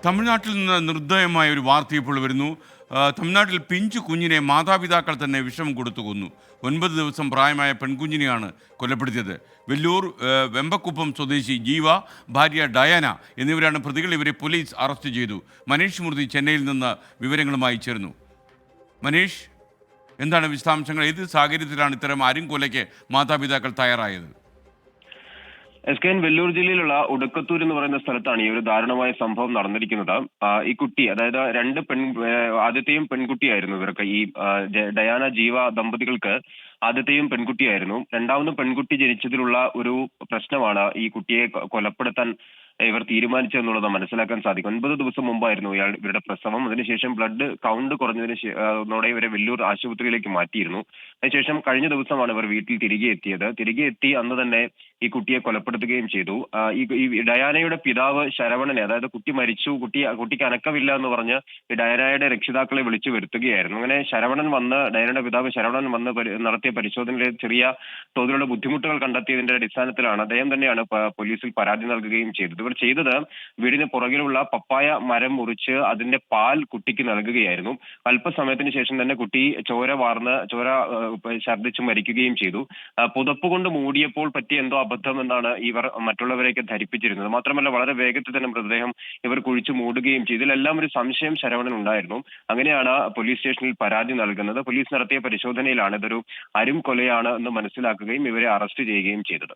തമിഴ്നാട്ടിൽ നിന്ന് നിർദ്ദയമായ ഒരു വാർത്ത ഇപ്പോൾ വരുന്നു. തമിഴ്നാട്ടിൽ പിഞ്ചു കുഞ്ഞിനെ മാതാപിതാക്കൾ തന്നെ വിഷം കൊടുത്തു കൊന്നു. 9 ദിവസം പ്രായമായ പെൺകുഞ്ഞിനെയാണ് കൊലപ്പെടുത്തിയത്. വെല്ലൂർ വെമ്പക്കുപ്പം സ്വദേശി ജീവ, ഭാര്യ ഡയാന എന്നിവരാണ് പ്രതികൾ. ഇവരെ പോലീസ് അറസ്റ്റ് ചെയ്തു. മനീഷ് മൂർത്തി ചെന്നൈയിൽ നിന്ന് വിവരങ്ങളുമായി ചേർന്നു. മനീഷ്, എന്താണ് വിശദാംശങ്ങൾ? ഏത് സാഹചര്യത്തിലാണ് ഇത്തരം കൊലയ്ക്ക് മാതാപിതാക്കൾ തയ്യാറായത്? SKN വെല്ലൂർ ജില്ലയിലുള്ള ഉടുക്കത്തൂർ എന്ന് പറയുന്ന സ്ഥലത്താണ് ഈ ഒരു ദാരുണമായ സംഭവം നടന്നിരിക്കുന്നത്. ഈ കുട്ടി, അതായത് ആദ്യത്തെയും പെൺകുട്ടിയായിരുന്നു ഇവർക്ക്. ഈ ഡയാന ജീവ ദമ്പതികൾക്ക് ആദ്യത്തെയും പെൺകുട്ടിയായിരുന്നു. രണ്ടാമതും പെൺകുട്ടി ജനിച്ചതിലുള്ള ഒരു പ്രശ്നമാണ് ഈ കുട്ടിയെ കൊലപ്പെടുത്താൻ ഇവർ തീരുമാനിച്ചതെന്നുള്ളത് മനസ്സിലാക്കാൻ സാധിക്കും. 9 ദിവസം മുമ്പായിരുന്നു ഇവരുടെ പ്രസവം. അതിനുശേഷം ബ്ലഡ് കൗണ്ട് കുറഞ്ഞതിനോടെ ഇവരെ വെല്ലൂർ ആശുപത്രിയിലേക്ക് മാറ്റിയിരുന്നു. അതിനുശേഷം കഴിഞ്ഞ ദിവസമാണ് ഇവർ വീട്ടിൽ തിരികെ എത്തിയത്. തിരികെ എത്തി അന്ന് തന്നെ ഈ കുട്ടിയെ കൊലപ്പെടുത്തുകയും ചെയ്തു. ഈ ഡയാനയുടെ പിതാവ് ശരവണനെ, അതായത് കുട്ടി മരിച്ചു, കുട്ടിക്ക് അനക്കമില്ല എന്ന് പറഞ്ഞ് ഈ ഡയാനയുടെ രക്ഷിതാക്കളെ വിളിച്ചു വരുത്തുകയായിരുന്നു. അങ്ങനെ ഡയാനയുടെ പിതാവ് ശരവണൻ വന്ന് നടത്തിയ പരിശോധനയിൽ ചെറിയ തോതിലുള്ള ബുദ്ധിമുട്ടുകൾ കണ്ടെത്തിയതിന്റെ അടിസ്ഥാനത്തിലാണ് അദ്ദേഹം തന്നെയാണ് പോലീസിൽ പരാതി നൽകുകയും ചെയ്തത്. ഇവർ ചെയ്തത് വീടിന് പുറകിലുള്ള പപ്പായ മരം മുറിച്ച് അതിന്റെ പാൽ കുട്ടിക്ക് നൽകുകയായിരുന്നു. അല്പസമയത്തിന് ശേഷം തന്നെ കുട്ടി ചോര ഛർദ്ദിച്ച് മരിക്കുകയും ചെയ്തു. പുതപ്പ് കൊണ്ട് മൂടിയപ്പോൾ പറ്റിയ എന്തോ അബദ്ധം എന്നാണ് ഇവർ മറ്റുള്ളവരെയൊക്കെ ധരിപ്പിച്ചിരുന്നത്. മാത്രമല്ല വളരെ വേഗത്തിൽ തന്നെ മൃതദേഹം ഇവർ കുഴിച്ചു മൂടുകയും ചെയ്തു. ഇതിലെല്ലാം ഒരു സംശയം ശരവണൻ ഉണ്ടായിരുന്നു. അങ്ങനെയാണ് പോലീസ് സ്റ്റേഷനിൽ പരാതി നൽകുന്നത്. പോലീസ് നടത്തിയ പരിശോധനയിലാണ് ഇതൊരു കൊലയാണ് എന്ന് മനസ്സിലാക്കുകയും ഇവരെ അറസ്റ്റ് ചെയ്യുകയും ചെയ്തത്.